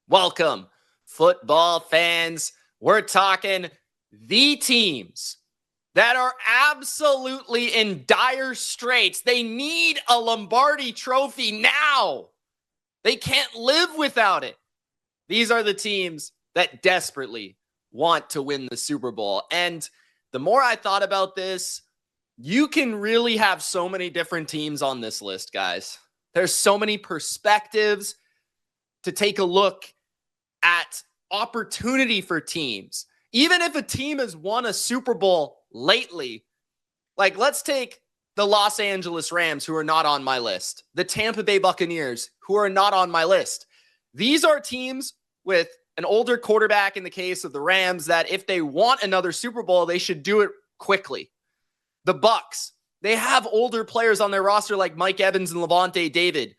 Welcome, football fans. We're talking the teams that are absolutely in dire straits. They need a Lombardi trophy now. They can't live without it. These are the teams that desperately want to win the Super Bowl. And the more I thought about this, you can really have so many different teams on this list, guys. There's so many perspectives to take a look at opportunity for teams. Even if a team has won a Super Bowl lately, like let's take the Los Angeles Rams, who are not on my list, the Tampa Bay Buccaneers, who are not on my list. These are teams with an older quarterback in the case of the Rams that if they want another Super Bowl, they should do it quickly. The Bucs, they have older players on their roster like Mike Evans and Levante David,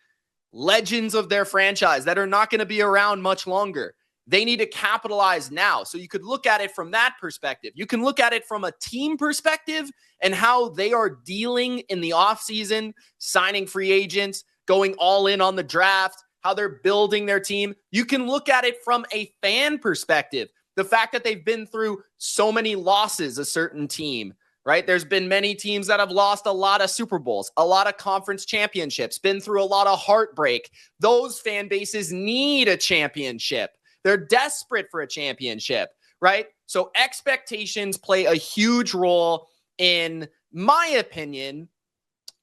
legends of their franchise that are not going to be around much longer. They need to capitalize now. So you could look at it from that perspective. You can look at it from a team perspective and how they are dealing in the offseason, signing free agents, going all in on the draft, how they're building their team. You can look at it from a fan perspective. The fact that they've been through so many losses, a certain team, right? There's been many teams that have lost a lot of Super Bowls, a lot of conference championships, been through a lot of heartbreak. Those fan bases need a championship. They're desperate for a championship, right? So expectations play a huge role, in my opinion,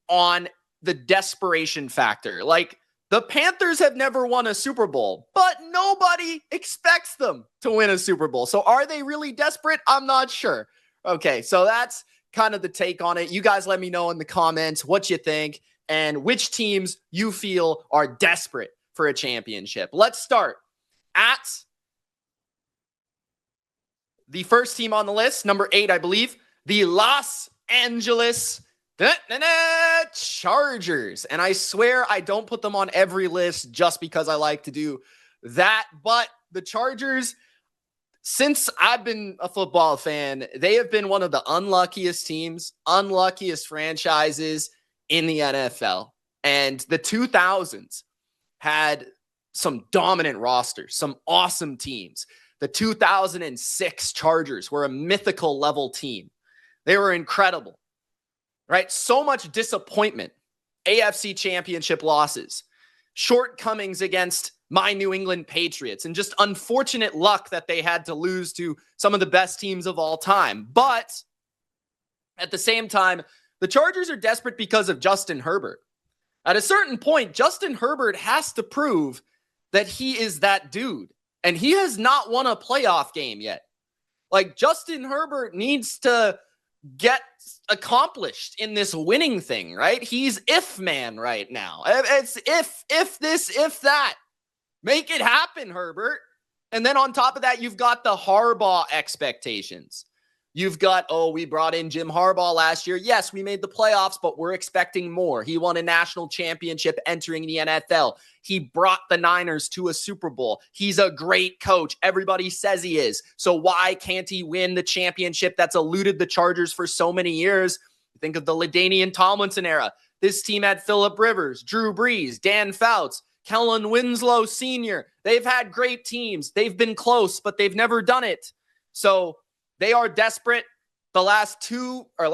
on the desperation factor. Like, the Panthers have never won a Super Bowl, but nobody expects them to win a Super Bowl. So are they really desperate? I'm not sure. Okay, so that's kind of the take on it. You guys let me know in the comments what you think and which teams you feel are desperate for a championship. Let's start at the first team on the list, number 8, I believe, the Los Angeles Chargers. And I swear I don't put them on every list just because I like to do that. But the Chargers, since I've been a football fan, they have been one of the unluckiest teams, unluckiest franchises in the NFL. And the 2000s had some dominant rosters, some awesome teams. The 2006 Chargers were a mythical level team. They were incredible, right? So much disappointment, AFC championship losses, shortcomings against my New England Patriots, and just unfortunate luck that they had to lose to some of the best teams of all time. But at the same time, the Chargers are desperate because of Justin Herbert. At a certain point, Justin Herbert has to prove that he is that dude. And he has not won a playoff game yet. Like, Justin Herbert needs to get accomplished in this winning thing, right? He's if man right now. It's if this, if that. Make it happen, Herbert. And then on top of that, you've got the Harbaugh expectations. You've got, we brought in Jim Harbaugh last year. Yes, we made the playoffs, but we're expecting more. He won a national championship entering the NFL. He brought the Niners to a Super Bowl. He's a great coach. Everybody says he is. So why can't he win the championship that's eluded the Chargers for so many years? Think of the LaDainian Tomlinson era. This team had Phillip Rivers, Drew Brees, Dan Fouts, Kellen Winslow Sr. They've had great teams. They've been close, but they've never done it. So they are desperate. The two of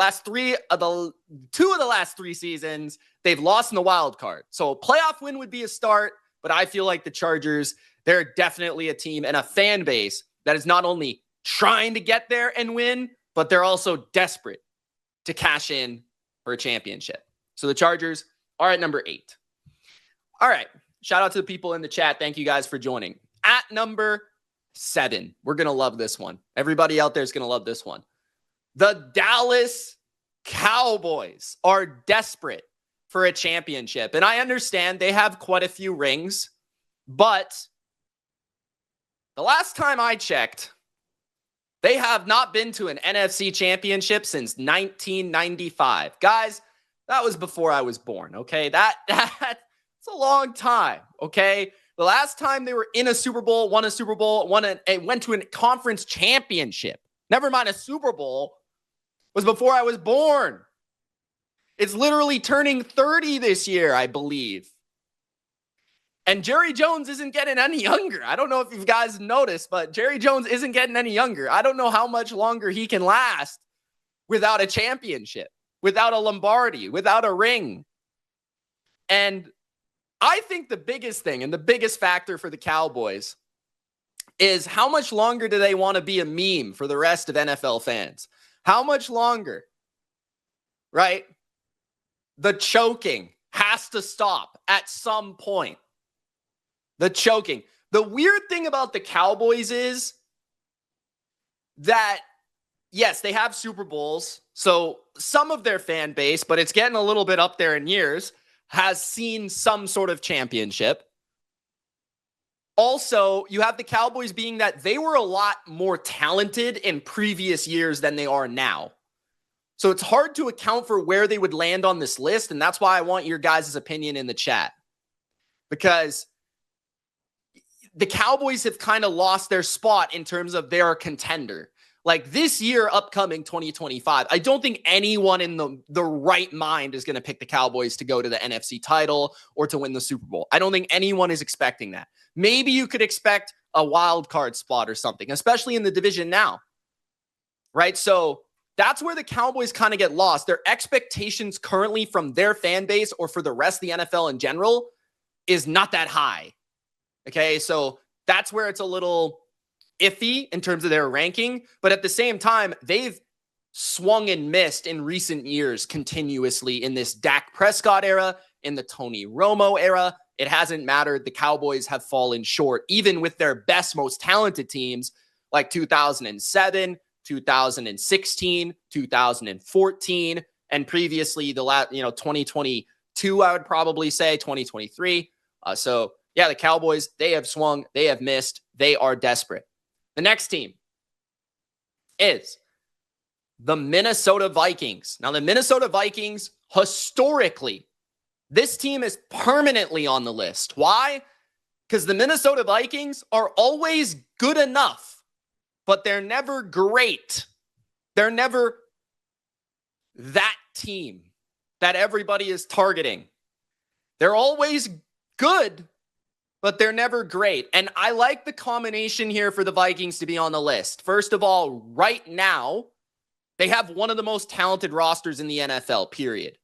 the last three seasons, they've lost in the wild card. So a playoff win would be a start, but I feel like the Chargers, they're definitely a team and a fan base that is not only trying to get there and win, but they're also desperate to cash in for a championship. So the Chargers are at number 8. All right. Shout out to the people in the chat. Thank you guys for joining. At number 7, we're going to love this one. Everybody out there is going to love this one. The Dallas Cowboys are desperate for a championship. And I understand they have quite a few rings, but the last time I checked, they have not been to an NFC championship since 1995. Guys, that was before I was born, okay? That's a long time, okay? The last time they were in a Super Bowl, won a Super Bowl, went to a conference championship, never mind a Super Bowl, was before I was born. It's literally turning 30 this year, I believe. And Jerry Jones isn't getting any younger. I don't know if you guys noticed, but Jerry Jones isn't getting any younger. I don't know how much longer he can last without a championship, without a Lombardi, without a ring. And I think the biggest thing and the biggest factor for the Cowboys is how much longer do they want to be a meme for the rest of NFL fans? How much longer? Right? The choking has to stop at some point. The choking. The weird thing about the Cowboys is that, yes, they have Super Bowls. So some of their fan base, but it's getting a little bit up there in years, has seen some sort of championship. Also, you have the Cowboys being that they were a lot more talented in previous years than they are now. So it's hard to account for where they would land on this list. And that's why I want your guys' opinion in the chat. Because the Cowboys have kind of lost their spot in terms of they're a contender. Like this year, upcoming 2025, I don't think anyone in the right mind is going to pick the Cowboys to go to the NFC title or to win the Super Bowl. I don't think anyone is expecting that. Maybe you could expect a wild card spot or something, especially in the division now, right? So that's where the Cowboys kind of get lost. Their expectations currently from their fan base or for the rest of the NFL in general is not that high. Okay, so that's where it's a little iffy in terms of their ranking. But at the same time, they've swung and missed in recent years continuously in this Dak Prescott era, in the Tony Romo era. It hasn't mattered. The Cowboys have fallen short, even with their best, most talented teams like 2007, 2016, 2014, and previously the last, 2022, I would probably say 2023. So yeah, the Cowboys, they have swung, they have missed, they are desperate. The next team is the Minnesota Vikings. Now, the Minnesota Vikings, historically, this team is permanently on the list. Why? Because the Minnesota Vikings are always good enough, but they're never great. They're never that team that everybody is targeting. They're always good, but they're never great. And I like the combination here for the Vikings to be on the list. First of all, right now, they have one of the most talented rosters in the NFL, period.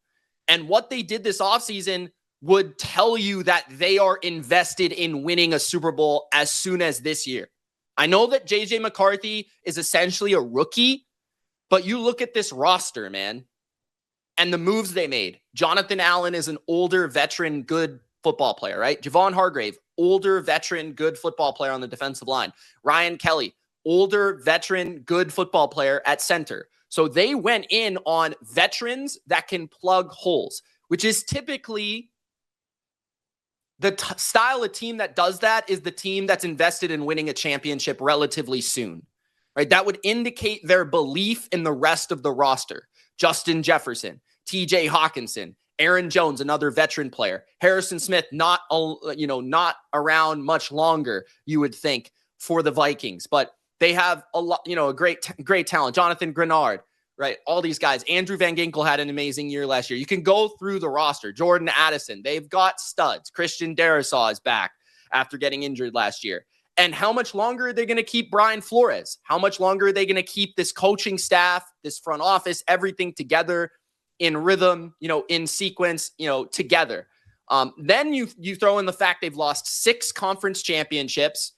And what they did this offseason would tell you that they are invested in winning a Super Bowl as soon as this year. I know that JJ McCarthy is essentially a rookie, but you look at this roster, man, and the moves they made. Jonathan Allen is an older veteran, good football player, right? Javon Hargrave, older veteran, good football player on the defensive line. Ryan Kelly, older veteran, good football player at center. So they went in on veterans that can plug holes, which is typically the style of team that does that is the team that's invested in winning a championship relatively soon, right? That would indicate their belief in the rest of the roster. Justin Jefferson, TJ Hawkinson, Aaron Jones, another veteran player. Harrison Smith, not around much longer, you would think, for the Vikings. But they have a lot, a great talent. Jonathan Grenard, right? All these guys. Andrew Van Ginkel had an amazing year last year. You can go through the roster. Jordan Addison, they've got studs. Christian Darrisaw is back after getting injured last year. And how much longer are they going to keep Brian Flores? How much longer are they going to keep this coaching staff, this front office, everything together in rhythm, in sequence, together? Then you throw in the fact they've lost 6 conference championships.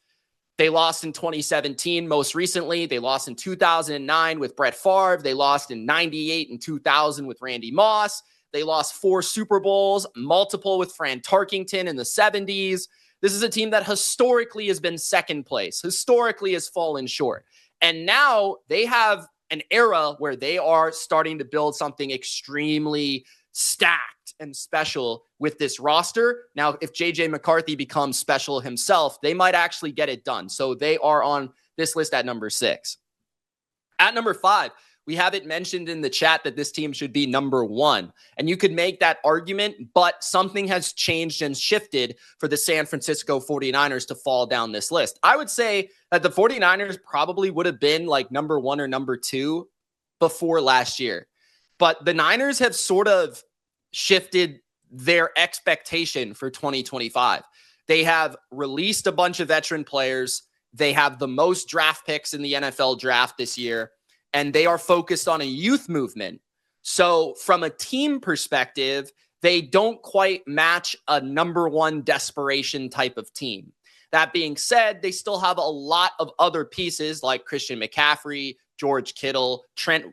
They lost in 2017. Most recently, they lost in 2009 with Brett Favre. They lost in 98 and 2000 with Randy Moss. They lost 4 Super Bowls, multiple with Fran Tarkington in the 70s. This is a team that historically has been second place, historically has fallen short. And now they have an era where they are starting to build something extremely stacked and special with this roster. Now, if JJ McCarthy becomes special himself, they might actually get it done. So they are on this list at number 6. At number 5, we have it mentioned in the chat that this team should be number 1. And you could make that argument, but something has changed and shifted for the San Francisco 49ers to fall down this list. I would say that the 49ers probably would have been like number 1 or number 2 before last year. But the Niners have sort of shifted their expectation for 2025. They have released a bunch of veteran players. They have the most draft picks in the NFL draft this year, and they are focused on a youth movement. So from a team perspective, they don't quite match a number one desperation type of team. That being said, they still have a lot of other pieces like Christian McCaffrey, George Kittle, Trent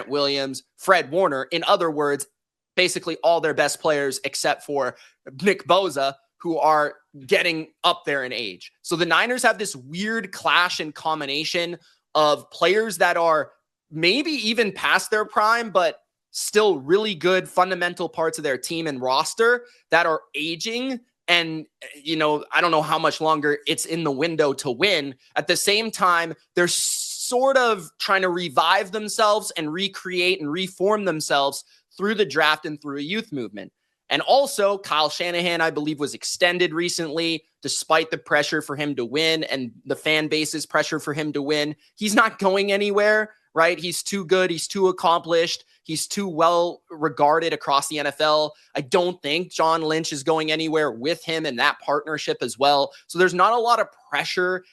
Williams, Fred Warner. In other words, basically all their best players except for Nick Bosa, who are getting up there in age. So the Niners have this weird clash and combination of players that are maybe even past their prime, but still really good fundamental parts of their team and roster that are aging. And, I don't know how much longer it's in the window to win. At the same time, they're sort of trying to revive themselves and recreate and reform themselves through the draft and through a youth movement. And also, Kyle Shanahan, I believe, was extended recently, despite the pressure for him to win and the fan base's pressure for him to win. He's not going anywhere, right? He's too good. He's too accomplished. He's too well regarded across the NFL. I don't think John Lynch is going anywhere with him in that partnership as well. So there's not a lot of pressure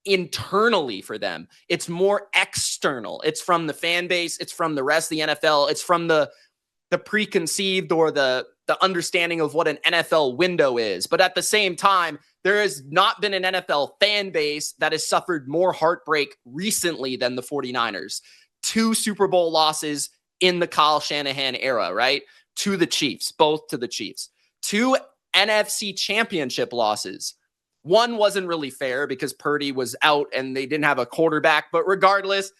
internally for them. It's more external. It's from the fan base. It's from the rest of the NFL. It's from the preconceived or the understanding of what an NFL window is. But at the same time, there has not been an NFL fan base that has suffered more heartbreak recently than the 49ers. 2 Super Bowl losses in the Kyle Shanahan era, right? To the Chiefs, both to the Chiefs. 2 NFC championship losses. One wasn't really fair because Purdy was out and they didn't have a quarterback. But regardless,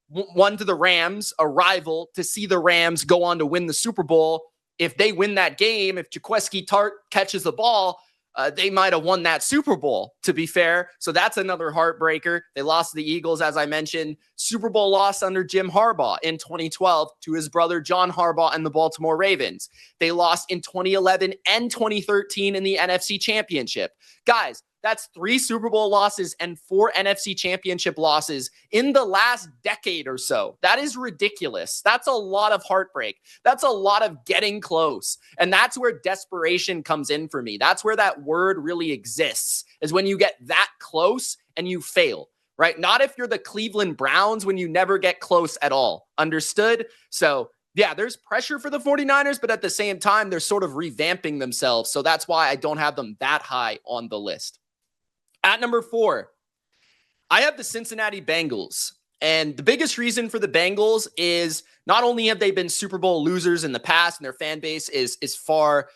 one to the Rams, a rival, to see the Rams go on to win the Super Bowl. If they win that game, if Jaquiski Tartt catches the ball, they might have won that Super Bowl, to be fair. So that's another heartbreaker. They lost to the Eagles, as I mentioned. Super Bowl loss under Jim Harbaugh in 2012 to his brother John Harbaugh and the Baltimore Ravens. They lost in 2011 and 2013 in the NFC Championship. Guys, that's 3 Super Bowl losses and 4 NFC Championship losses in the last decade or so. That is ridiculous. That's a lot of heartbreak. That's a lot of getting close. And that's where desperation comes in for me. That's where that word really exists, is when you get that close and you fail, right? Not if you're the Cleveland Browns when you never get close at all. Understood? So yeah, there's pressure for the 49ers, but at the same time, they're sort of revamping themselves. So that's why I don't have them that high on the list. At number 4, I have the Cincinnati Bengals. And the biggest reason for the Bengals is not only have they been Super Bowl losers in the past and their fan base is far,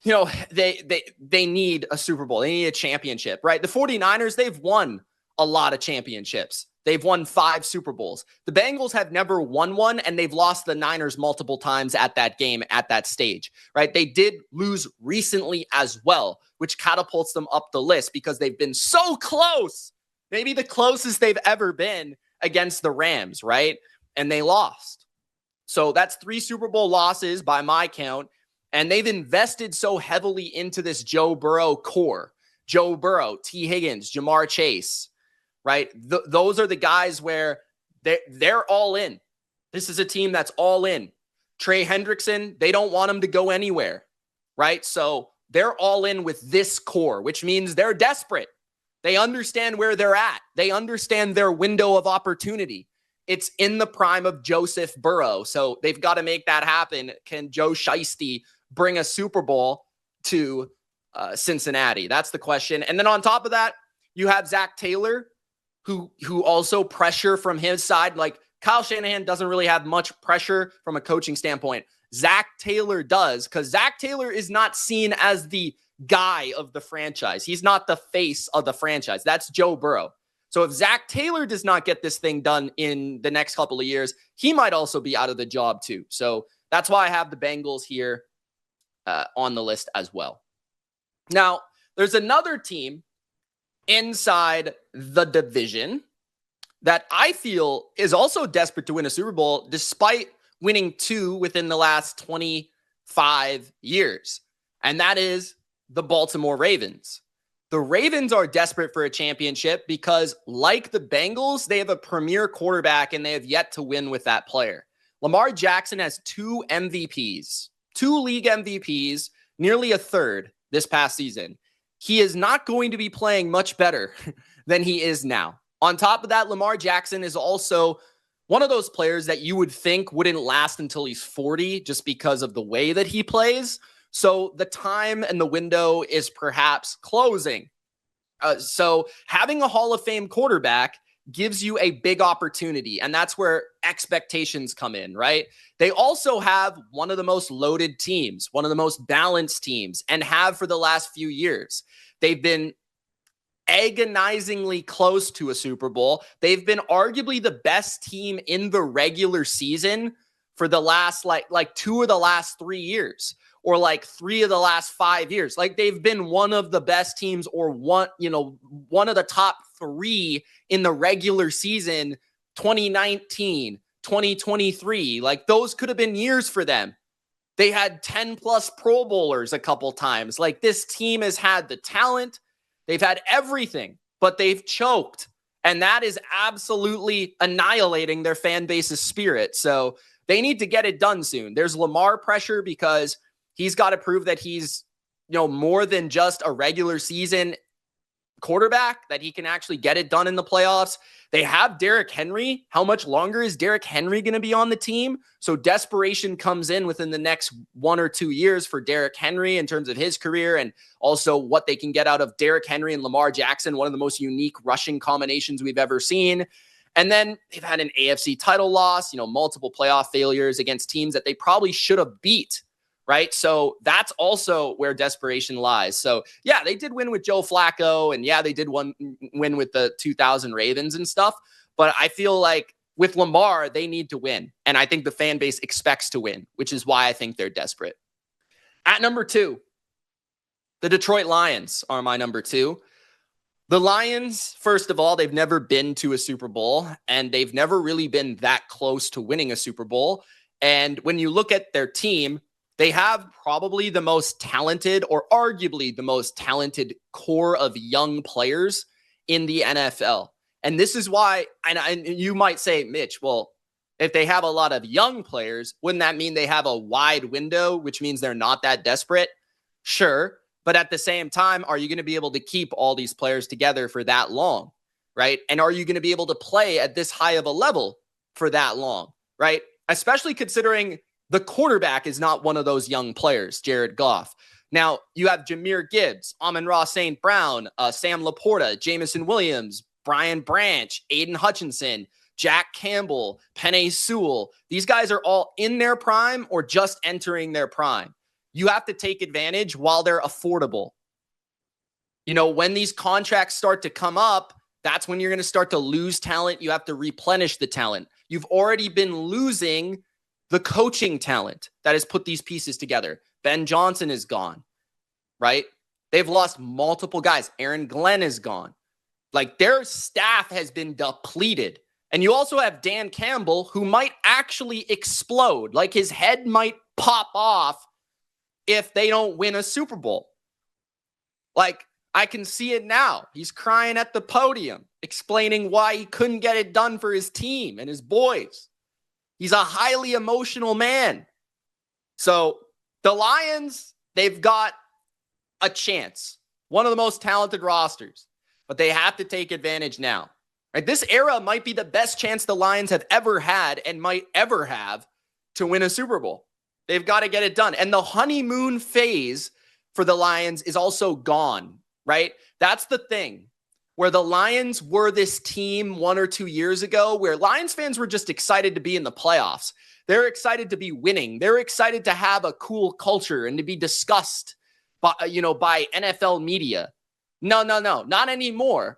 they need a Super Bowl. They need a championship, right? The 49ers, they've won a lot of championships. They've won 5 Super Bowls. The Bengals have never won one, and they've lost the Niners multiple times at that game, at that stage, right? They did lose recently as well, which catapults them up the list because they've been so close, maybe the closest they've ever been against the Rams, right? And they lost. So that's 3 Super Bowl losses by my count, and they've invested so heavily into this Joe Burrow core. Joe Burrow, T. Higgins, Jamar Chase, right? Those are the guys where they're all in. This is a team that's all in. Trey Hendrickson, they don't want him to go anywhere, right? So they're all in with this core, which means they're desperate. They understand where they're at. They understand their window of opportunity. It's in the prime of Joseph Burrow. So they've got to make that happen. Can Joe Shiesty bring a Super Bowl to Cincinnati? That's the question. And then on top of that, you have Zach Taylor, who also pressure from his side. Like Kyle Shanahan doesn't really have much pressure from a coaching standpoint. Zach Taylor does, because Zach Taylor is not seen as the guy of the franchise. He's not the face of the franchise. That's Joe Burrow. So if Zach Taylor does not get this thing done in the next couple of years, he might also be out of the job too. So that's why I have the Bengals here on the list as well. Now, there's another team inside the division that I feel is also desperate to win a Super Bowl, despite winning 2 within the last 25 years. And that is the Baltimore Ravens. The Ravens are desperate for a championship because, like the Bengals, they have a premier quarterback and they have yet to win with that player. Lamar Jackson has 2 MVPs, 2 league MVPs, nearly a third this past season. he is not going to be playing much better than he is now. On top of that, Lamar Jackson is also one of those players that you would think wouldn't last until he's 40 just because of the way that he plays. So the time and the window is perhaps closing. So having a Hall of Fame quarterback gives you a big opportunity, and that's where expectations come in, right? They also have one of the most loaded teams, one of the most balanced teams, and have for the last few years. They've been agonizingly close to a Super Bowl. They've been arguably the best team in the regular season for the last like 2 of the last 3 years, or like 3 of the last 5 years. Like they've been one of the best teams, or one of the top 3 in the regular season, 2019, 2023. Like those could have been years for them. They had 10 plus Pro Bowlers a couple times. Like this team has had the talent. They've had everything, but they've choked. And that is absolutely annihilating their fan base's spirit. So they need to get it done soon. There's Lamar pressure because he's got to prove that he's, more than just a regular season quarterback, that he can actually get it done in the playoffs. They have Derrick Henry. How much longer is Derrick Henry going to be on the team? So desperation comes in within the next 1 or 2 years for Derrick Henry in terms of his career, and also what they can get out of Derrick Henry and Lamar Jackson, one of the most unique rushing combinations we've ever seen. And then they've had an AFC title loss, multiple playoff failures against teams that they probably should have beat. Right. So that's also where desperation lies. So, yeah, they did win with Joe Flacco, and yeah, they did win with the 2000 Ravens and stuff. But I feel like with Lamar, they need to win. And I think the fan base expects to win, which is why I think they're desperate. At number 2, the Detroit Lions are my number 2. The Lions, first of all, they've never been to a Super Bowl, and they've never really been that close to winning a Super Bowl. And when you look at their team, they have probably the most talented, or arguably the most talented core of young players in the NFL. And this is why, and you might say, Mitch, well, if they have a lot of young players, wouldn't that mean they have a wide window, which means they're not that desperate? Sure. But at the same time, are you going to be able to keep all these players together for that long? Right. And are you going to be able to play at this high of a level for that long? Right. Especially considering the quarterback is not one of those young players, Jared Goff. Now, you have Jahmyr Gibbs, Amon-Ra St. Brown, Sam Laporta, Jameson Williams, Brian Branch, Aiden Hutchinson, Jack Campbell, Penei Sewell. These guys are all in their prime or just entering their prime. You have to take advantage while they're affordable. When these contracts start to come up, that's when you're going to start to lose talent. You have to replenish the talent. You've already been losing the coaching talent that has put these pieces together. Ben Johnson is gone, right? They've lost multiple guys. Aaron Glenn is gone. Like their staff has been depleted. And you also have Dan Campbell, who might actually explode. Like his head might pop off if they don't win a Super Bowl. Like I can see it now. He's crying at the podium, explaining why he couldn't get it done for his team and his boys. He's a highly emotional man. So the Lions, they've got a chance. One of the most talented rosters, but they have to take advantage now. Right? This era might be the best chance the Lions have ever had and might ever have to win a Super Bowl. They've got to get it done. And the honeymoon phase for the Lions is also gone, right? That's the thing. Where the Lions were this team 1 or 2 years ago, where Lions fans were just excited to be in the playoffs. They're excited to be winning. They're excited to have a cool culture and to be discussed by NFL media. No, not anymore.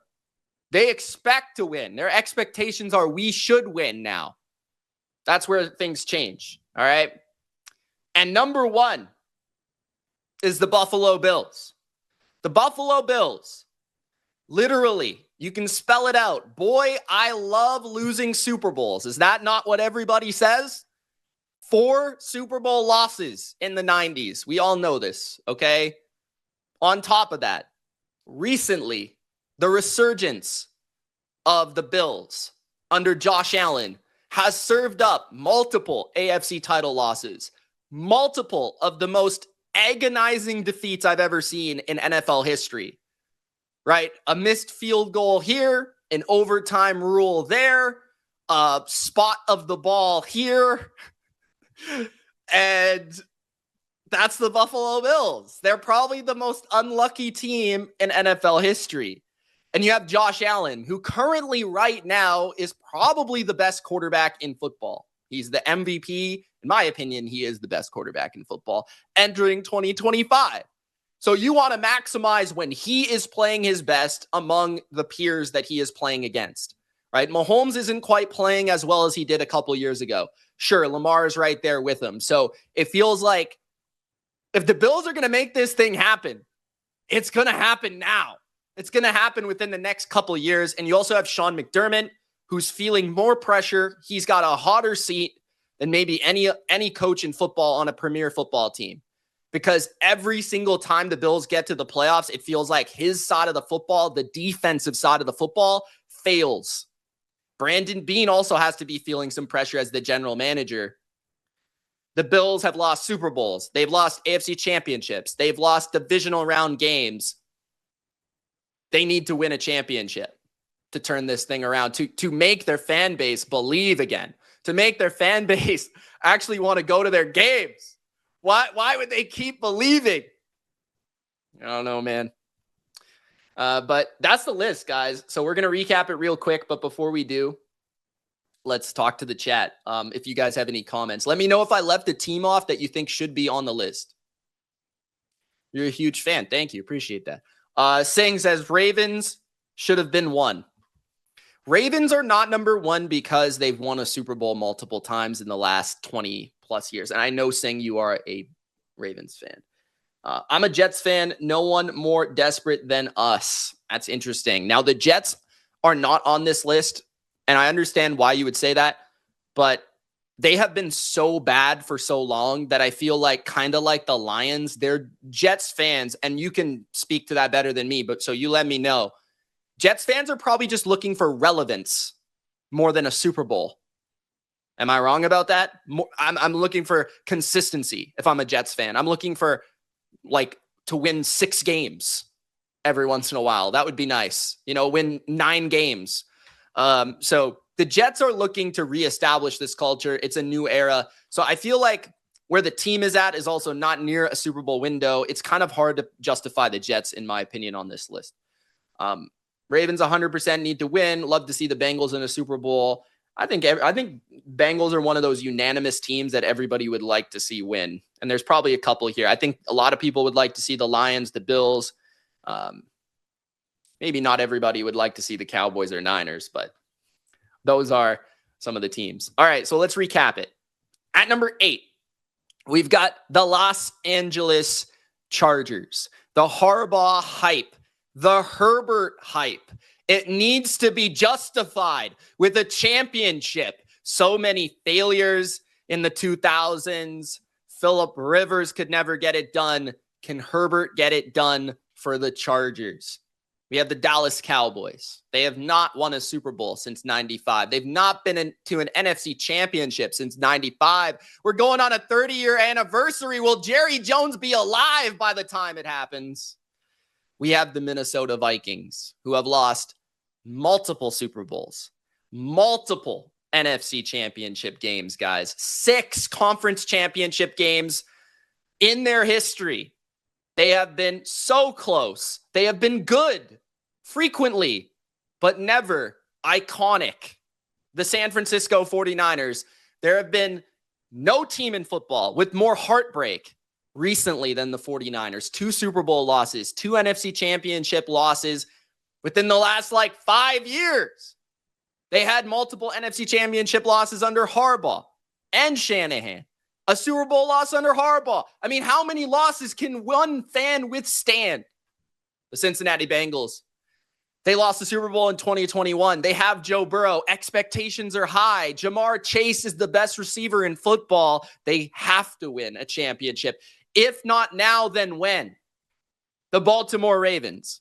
They expect to win. Their expectations are we should win now. That's where things change. All right. And number 1 is the Buffalo Bills. The Buffalo Bills. Literally, you can spell it out. Boy, I love losing Super Bowls. Is that not what everybody says? 4 Super Bowl losses in the 90s. We all know this, okay? On top of that, recently, the resurgence of the Bills under Josh Allen has served up multiple AFC title losses, multiple of the most agonizing defeats I've ever seen in NFL history, right? A missed field goal here, an overtime rule there, a spot of the ball here. And that's the Buffalo Bills. They're probably the most unlucky team in NFL history. And you have Josh Allen, who currently right now is probably the best quarterback in football. He's the MVP. In my opinion, he is the best quarterback in football entering 2025. So you want to maximize when he is playing his best among the peers that he is playing against, right? Mahomes isn't quite playing as well as he did a couple years ago. Sure, Lamar is right there with him. So it feels like if the Bills are going to make this thing happen, it's going to happen now. It's going to happen within the next couple of years. And you also have Sean McDermott, who's feeling more pressure. He's got a hotter seat than maybe any coach in football on a premier football team. Because every single time the Bills get to the playoffs, it feels like his side of the football, the defensive side of the football, fails. Brandon Beane also has to be feeling some pressure as the general manager. The Bills have lost Super Bowls. They've lost AFC championships. They've lost divisional round games. They need to win a championship to turn this thing around, to make their fan base believe again, to make their fan base actually want to go to their games. Why would they keep believing? I don't know, man. But that's the list, guys. So we're going to recap it real quick. But before we do, let's talk to the chat. If you guys have any comments, let me know if I left a team off that you think should be on the list. You're a huge fan. Thank you. Appreciate that. Singh says Ravens should have been one. Ravens are not number one because they've won a Super Bowl multiple times in the last 20 plus years. And I know, Singh, you are a Ravens fan. I'm a Jets fan. No one more desperate than us. That's interesting. Now, the Jets are not on this list, and I understand why you would say that, but they have been so bad for so long that I feel like kind of like the Lions, they're Jets fans, and you can speak to that better than me, but so you let me know. Jets fans are probably just looking for relevance more than a Super Bowl. Am I wrong about that? I'm looking for consistency if I'm a Jets fan. I'm looking for to win 6 games every once in a while. That would be nice. Win 9 games. So the Jets are looking to reestablish this culture. It's a new era. So I feel like where the team is at is also not near a Super Bowl window. It's kind of hard to justify the Jets, in my opinion, on this list. Ravens 100% need to win. Love to see the Bengals in a Super Bowl. I think Bengals are one of those unanimous teams that everybody would like to see win. And there's probably a couple here. I think a lot of people would like to see the Lions, the Bills. Maybe not everybody would like to see the Cowboys or Niners, but those are some of the teams. All right, so let's recap it. At number 8, we've got the Los Angeles Chargers. The Harbaugh hype. The Herbert hype. It needs to be justified with a championship. So many failures in the 2000s. Phillip Rivers could never get it done. Can Herbert get it done for the Chargers? We have the Dallas Cowboys. They have not won a Super Bowl since 95. They've not been to an NFC championship since 95. We're going on a 30-year anniversary. Will Jerry Jones be alive by the time it happens? We have the Minnesota Vikings, who have lost multiple Super Bowls, multiple NFC championship games, guys. 6 conference championship games in their history. They have been so close. They have been good frequently, but never iconic. The San Francisco 49ers, there have been no team in football with more heartbreak recently than the 49ers. 2 Super Bowl losses, 2 NFC championship losses within the last 5 years. They had multiple NFC championship losses under Harbaugh and Shanahan. A Super Bowl loss under Harbaugh. I mean, how many losses can one fan withstand? The Cincinnati Bengals. They lost the Super Bowl in 2021. They have Joe Burrow. Expectations are high. Jamar Chase is the best receiver in football. They have to win a championship. If not now, then when? The Baltimore Ravens.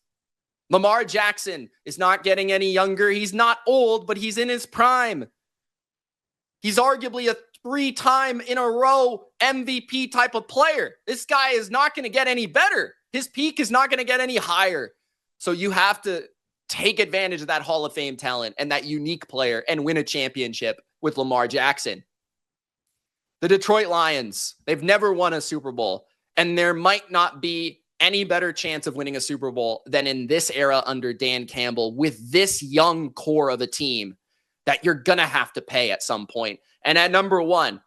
Lamar Jackson is not getting any younger. He's not old, but he's in his prime. He's arguably a 3-time in a row MVP type of player. This guy is not going to get any better. His peak is not going to get any higher. So you have to take advantage of that Hall of Fame talent and that unique player and win a championship with Lamar Jackson. The Detroit Lions, they've never won a Super Bowl, and there might not be any better chance of winning a Super Bowl than in this era under Dan Campbell with this young core of a team that you're going to have to pay at some point. And at number 1,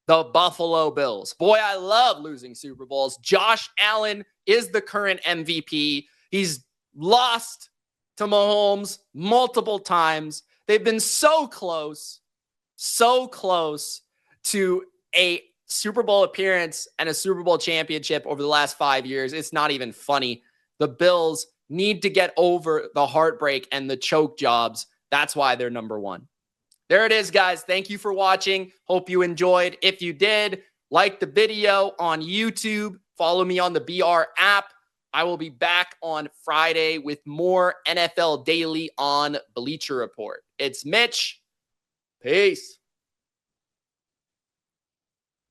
the Buffalo Bills. Boy, I love losing Super Bowls. Josh Allen is the current MVP. He's lost to Mahomes multiple times. They've been so close to a Super Bowl appearance and a Super Bowl championship over the last 5 years. It's not even funny. The Bills need to get over the heartbreak and the choke jobs. That's why they're number 1. There it is, guys. Thank you for watching. Hope you enjoyed. If you did, like the video on YouTube. Follow me on the BR app. I will be back on Friday with more NFL Daily on Bleacher Report. It's Mitch. Peace.